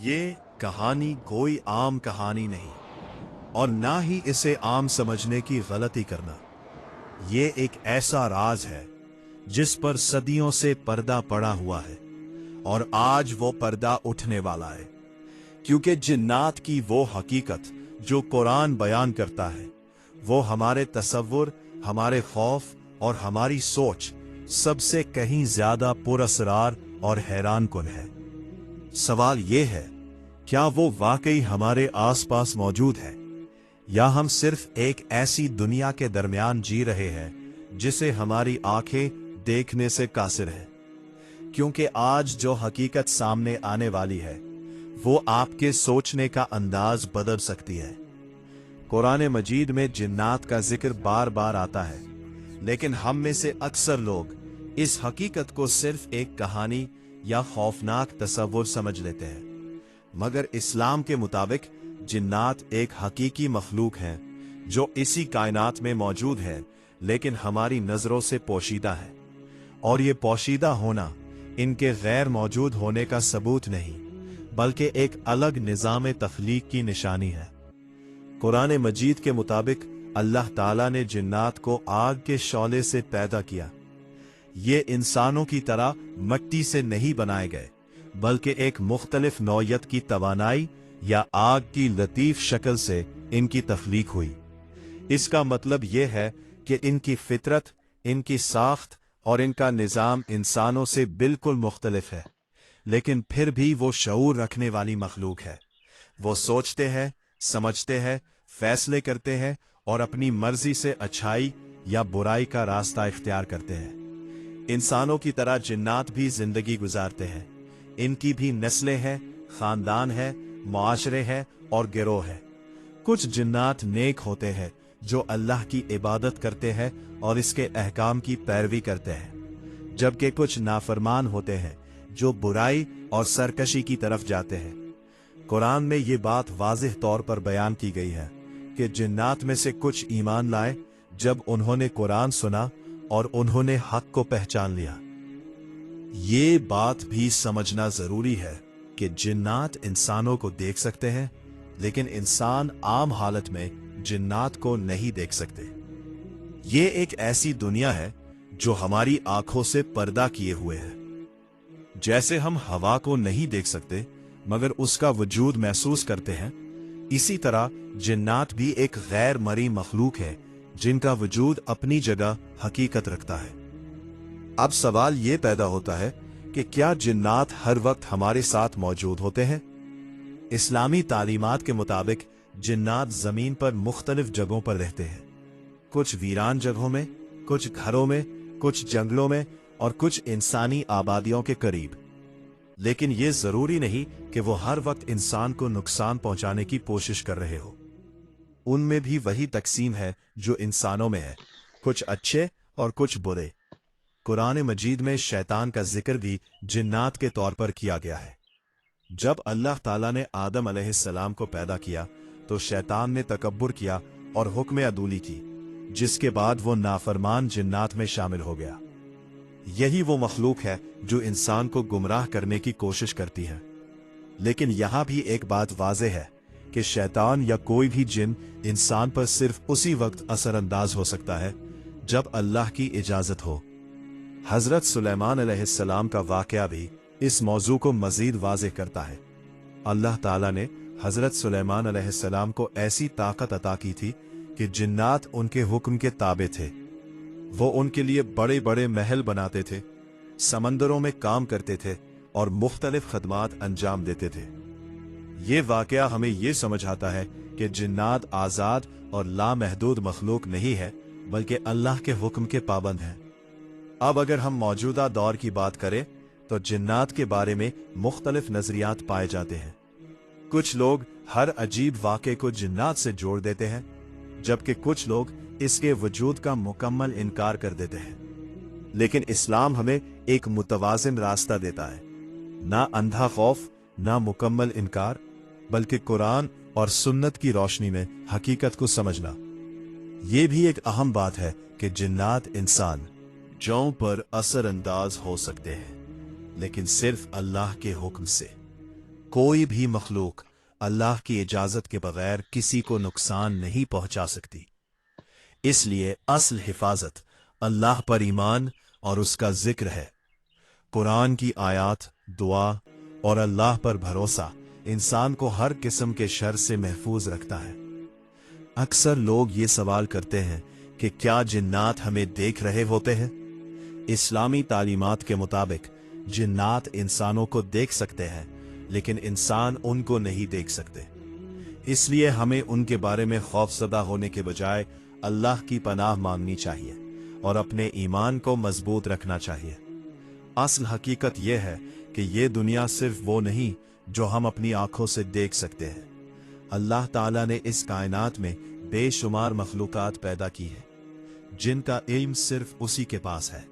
ये कहानी कोई आम कहानी नहीं और ना ही इसे आम समझने की गलती करना। ये एक ऐसा राज है जिस पर सदियों से पर्दा पड़ा हुआ है और आज वो पर्दा उठने वाला है, क्योंकि जिन्नात की वो हकीकत जो कुरान बयान करता है वो हमारे तसव्वुर, हमारे खौफ और हमारी सोच सबसे कहीं ज्यादा पुरअसरार और हैरानकुन है। सवाल ये है, क्या वो वाकई हमारे आसपास मौजूद है या हम सिर्फ एक ऐसी दुनिया के दरमियान जी रहे हैं जिसे हमारी आंखें देखने से कासिर है? क्योंकि आज जो हकीकत सामने आने वाली है वो आपके सोचने का अंदाज बदल सकती है। कुरान मजीद में जिन्नात का जिक्र बार बार आता है, लेकिन हम में से अक्सर लोग इस हकीकत को सिर्फ एक कहानी या खौफनाक तसव्वुर समझ लेते हैं। मगर इस्लाम के मुताबिक जिन्नात एक हकीकी मखलूक हैं जो इसी कायनात में मौजूद है, लेकिन हमारी नजरों से पोशीदा है। और ये पोशीदा होना इनके गैर मौजूद होने का सबूत नहीं, बल्कि एक अलग निज़ाम तख्लीक की निशानी है। कुरान मजीद के मुताबिक अल्लाह ताला ने जिन्नात को आग के शौले से पैदा किया। ये इंसानों की तरह मिट्टी से नहीं बनाए गए, बल्कि एक मुख्तलिफ नौयत की तवानाई या आग की लतीफ शक्ल से इनकी तख्लीक हुई। इसका मतलब यह है कि इनकी फितरत, इनकी साख्त और इनका निज़ाम इंसानों से बिल्कुल मुख्तलिफ है, लेकिन फिर भी वो शऊर रखने वाली मखलूक है। वो सोचते हैं, समझते हैं, फैसले करते हैं और अपनी मर्जी से अच्छाई या बुराई का रास्ता इख्तियार करते हैं। इंसानों की तरह जिन्नात भी जिंदगी गुजारते हैं। इनकी भी नस्लें हैं, खानदान है, मुआशरे हैं और गिरोह है। कुछ जिन्नात नेक होते हैं जो अल्लाह की इबादत करते हैं और इसके अहकाम की पैरवी करते हैं, जबकि कुछ नाफरमान होते हैं जो बुराई और सरकशी की तरफ जाते हैं। कुरान में ये बात वाज़िह तौर पर बयान की गई है कि जिन्नात में से कुछ ईमान लाए जब उन्होंने कुरान सुना और उन्होंने हक को पहचान लिया। ये बात भी समझना जरूरी है कि जिन्नात इंसानों को देख सकते हैं, लेकिन इंसान आम हालत में जिन्नात को नहीं देख सकते। ये एक ऐसी दुनिया है जो हमारी आंखों से पर्दा किए हुए है। जैसे हम हवा को नहीं देख सकते मगर उसका वजूद महसूस करते हैं, इसी तरह जिन्नात भी एक गैर मरी मखलूक है जिनका वजूद अपनी जगह हकीकत रखता है। अब सवाल ये पैदा होता है कि क्या जिन्नात हर वक्त हमारे साथ मौजूद होते हैं? इस्लामी तालीमात के मुताबिक जिन्नात जमीन पर मुख्तलिफ जगहों पर रहते हैं। कुछ वीरान जगहों में, कुछ घरों में, कुछ जंगलों में और कुछ इंसानी आबादियों के करीब। लेकिन यह जरूरी नहीं कि वो हर वक्त इंसान को नुकसान पहुंचाने की कोशिश कर रहे हो। उनमें भी वही तकसीम है जो इंसानों में है, कुछ अच्छे और कुछ बुरे। कुरान मजीद में शैतान का जिक्र भी जिन्नात के तौर पर किया गया है। जब अल्लाह ताला ने आदम अलैहिस्सलाम को पैदा किया तो शैतान ने तकब्बुर किया और हुक्म अदूली की, जिसके बाद वो नाफरमान जिन्नात में शामिल हो गया। यही वो मखलूक है जो इंसान को गुमराह करने की कोशिश करती है। लेकिन यहां भी एक बात वाज़ेह है कि शैतान या कोई भी जिन इंसान पर सिर्फ उसी वक्त असरअंदाज हो सकता है जब अल्लाह की इजाजत हो। हजरत सुलेमान अलैहिस्सलाम का वाकया भी इस मौजू को मजीद वाज़ेह करता है। अल्लाह ताला ने हजरत सुलेमान अलैहिस्सलाम को ऐसी ताकत अता की थी कि जिन्नात उनके हुक्म के ताबे थे। वो उनके लिए बड़े बड़े महल बनाते थे, समंदरों में काम करते थे और मुख्तलिफ खदमात अंजाम देते थे। ये वाकया हमें ये समझाता है कि जिन्नात आज़ाद और लामहदूद मखलूक नहीं है, बल्कि अल्लाह के हुक्म के पाबंद हैं। अब अगर हम मौजूदा दौर की बात करें तो जिन्नात के बारे में मुख्तलिफ नजरियात पाए जाते हैं। कुछ लोग हर अजीब वाक़े को जिन्नात से जोड़ देते हैं, जबकि कुछ लोग इसके वजूद का मुकम्मल इनकार कर देते हैं। लेकिन इस्लाम हमें एक मुतवाज़िन रास्ता देता है, ना अंधा खौफ, ना मुकम्मल इनकार, बल्कि कुरान और सुन्नत की रोशनी में हकीकत को समझना। ये भी एक अहम बात है कि जिन्नात इंसान जौं पर असरअंदाज हो सकते हैं, लेकिन सिर्फ अल्लाह के हुक्म से। कोई भी मखलूक अल्लाह की इजाजत के बगैर किसी को नुकसान नहीं पहुंचा सकती। इसलिए असल हिफाजत अल्लाह पर ईमान और उसका जिक्र है। कुरान की आयत, दुआ और अल्लाह पर भरोसा इंसान को हर किस्म के शर से महफूज रखता है। अक्सर लोग ये सवाल करते हैं कि क्या जिन्नात हमें देख रहे होते हैं? इस्लामी तालीमात के मुताबिक जिन्नात इंसानों को देख सकते हैं, लेकिन इंसान उनको नहीं देख सकते। इसलिए हमें उनके बारे में खौफजदा होने के बजाय अल्लाह की पनाह मांगनी चाहिए और अपने ईमान को मजबूत रखना चाहिए। असल हकीकत यह है कि ये दुनिया सिर्फ वो नहीं जो हम अपनी आंखों से देख सकते हैं। अल्लाह ताला ने इस कायनात में बेशुमार मखलूकात पैदा की है जिनका इल्म सिर्फ उसी के पास है।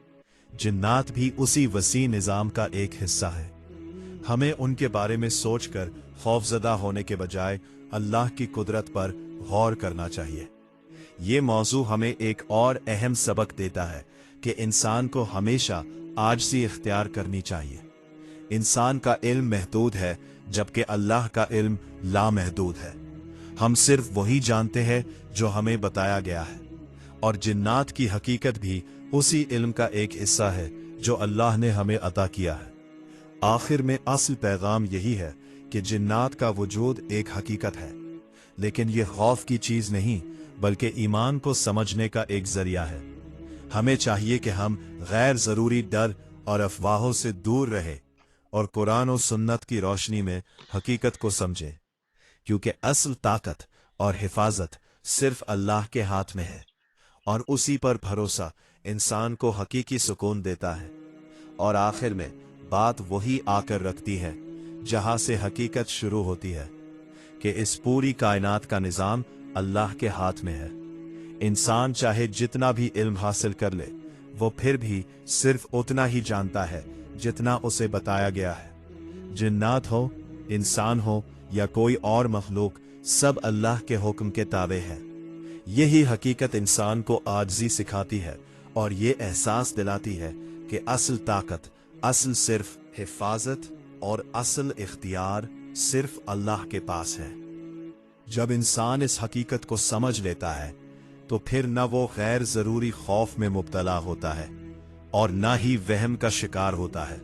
जिन्नात भी उसी वसी निजाम का एक हिस्सा है। हमें उनके बारे में सोचकर खौफजदा होने के बजाय अल्लाह की कुदरत पर गौर करना चाहिए। ये मौजू हमें एक और अहम सबक देता है कि इंसान को हमेशा आजिज़ी इख्तियार करनी चाहिए। इंसान का इल्म महदूद है जबकि अल्लाह का इल्म लामहदूद है। हम सिर्फ वही जानते हैं जो हमें बताया गया है, और जिन्नात की हकीकत भी उसी इल्म का एक हिस्सा है जो अल्लाह ने हमें अता किया है। आखिर में असल पैगाम यही है कि जिन्नात का वजूद एक हकीकत है, लेकिन यह खौफ की चीज नहीं बल्कि ईमान को समझने का एक जरिया है। हमें चाहिए कि हम गैर जरूरी डर और अफवाहों से दूर रहें और कुरान और सुन्नत की रोशनी में हकीकत को समझें, क्योंकि असल ताकत और हिफाजत सिर्फ अल्लाह के हाथ में है, और उसी पर भरोसा इंसान को हकीकी सुकून देता है। और आखिर में बात वही आकर रखती है जहां से हकीकत शुरू होती है कि इस पूरी कायनात का निजाम अल्लाह के हाथ में है। इंसान चाहे जितना भी इल्म हासिल कर ले, वो फिर भी सिर्फ उतना ही जानता है जितना उसे बताया गया है। जिन्नात हो, इंसान हो या कोई और मखलूक, सब अल्लाह के हुक्म के ताबे हैं। यही हकीकत इंसान को आजिज़ी सिखाती है और ये एहसास दिलाती है कि असल ताकत, असल सिर्फ हिफाजत और असल इख्तियार सिर्फ अल्लाह के पास है। जब इंसान इस हकीकत को समझ लेता है तो फिर न वो गैर जरूरी खौफ में मुब्तला होता है और न ही वहम का शिकार होता है।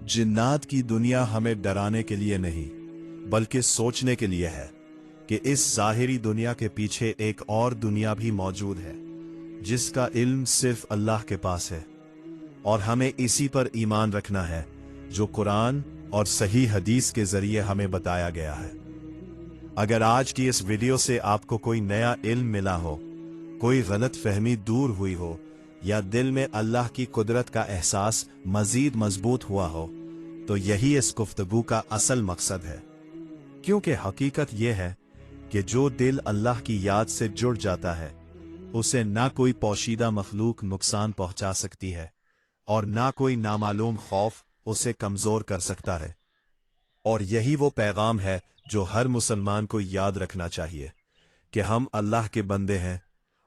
जिन्नात की दुनिया हमें डराने के लिए नहीं बल्कि सोचने के लिए है कि इस जाहिरी दुनिया के पीछे एक और दुनिया भी मौजूद है जिसका इल्म सिर्फ अल्लाह के पास है, और हमें इसी पर ईमान रखना है जो कुरान और सही हदीस के जरिए हमें बताया गया है। अगर आज की इस वीडियो से आपको कोई नया इल्म मिला हो, कोई गलत फहमी दूर हुई हो या दिल में अल्लाह की कुदरत का एहसास मजीद मजबूत हुआ हो, तो यही इस गुफ्तगू का असल मकसद है। क्योंकि हकीकत यह है कि जो दिल अल्लाह की याद से जुड़ जाता है उसे ना कोई पोशीदा मखलूक नुकसान पहुंचा सकती है और ना कोई नामालूम खौफ उसे कमजोर कर सकता है। और यही वो पैगाम है जो हर मुसलमान को याद रखना चाहिए कि हम अल्लाह के बंदे हैं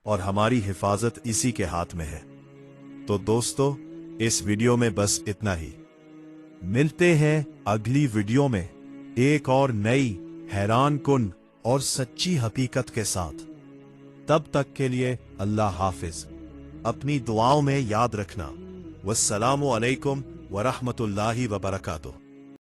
और हमारी हिफाजत इसी के हाथ में है। तो दोस्तों, इस वीडियो में बस इतना ही। मिलते हैं अगली वीडियो में एक और नई हैरान कुन और सच्ची हकीकत के साथ। तब तक के लिए अल्लाह हाफिज। अपनी दुआओं में याद रखना। वस्सलामु अलैकुम वरहमतुल्लाहि वबरकातुहू।